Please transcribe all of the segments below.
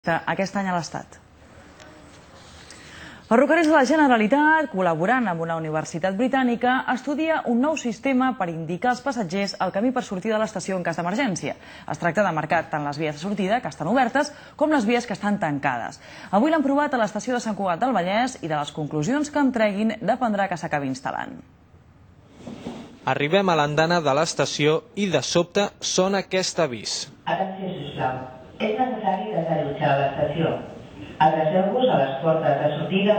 aquest any a l'Estat. Ferrocarrils de la Generalitat, col·laborant amb una universitat britànica, estudia un nou sistema per indicar als passatgers el camí per sortir de l'estació en cas d'emergència. Es tracta de marcar tant les vies de sortida, que estan obertes, com les vies que estan tancades. Avui l'han provat a l'estació de Sant Cugat del Vallès i de les conclusions que en treguin dependrà que s'acabi instal·lant. Arribem a l'andana de l'estació i de sobte sona aquest avís. Atenció, sisplau. És necessari desallotjar l'estació. Adreceu-vos a les portes de sortida,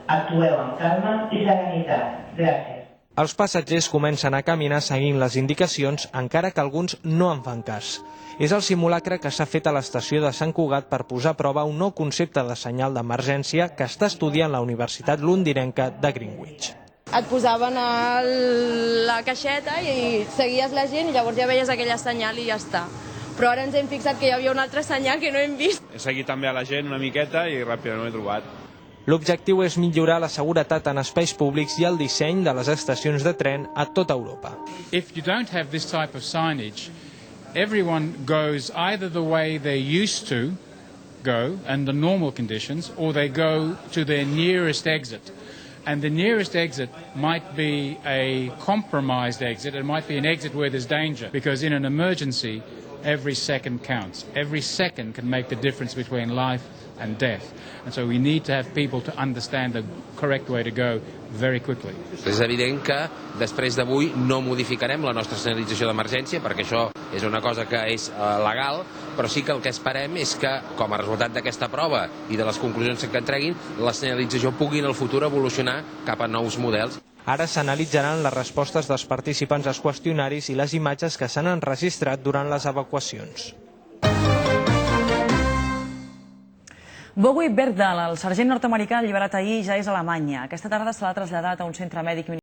actueu amb calma i serenitat. Gràcies. Els passatgers comencen a caminar seguint les indicacions, encara que alguns no en fan cas. És el simulacre que s'ha fet a l'estació de Sant Cugat per posar a prova un nou concepte de senyal d'emergència que està estudiant la Universitat Londinenca de Greenwich. Et posaven a la caixeta i seguies la gent i llavors ja veies aquella senyal i ja està. Però ara ens hem fixat que hi havia un altre senyal que no hem vist. He seguit també a la gent una miqueta i ràpidament ho he trobat. L'objectiu és millorar la seguretat en espais públics i el disseny de les estacions de tren a tota Europa. If you don't have this type of signage, everyone goes either the way they used to go under normal conditions, or they go to their nearest exit. And the nearest exit might be a compromised exit. It might be an exit where there's danger, because in an emergency, every second counts. Every second can make the difference between life and death. And so we need to have people to understand the correct way to go very quickly. És evident que després d'avui no modificarem la nostra senyalització d'emergència, perquè això és una cosa que és legal, però sí que el que esperem és que, com a resultat d'aquesta prova i de les conclusions que en treguin, la senyalització pugui en el futur evolucionar cap a nous models. Ara s'analitzaran les respostes dels participants als qüestionaris i les imatges que s'han enregistrat durant les evacuacions. Bowie Bergdahl, el sergent nord-americà alliberat ahir, ja és a Alemanya. Aquesta tarda se l'ha traslladat a un centre mèdic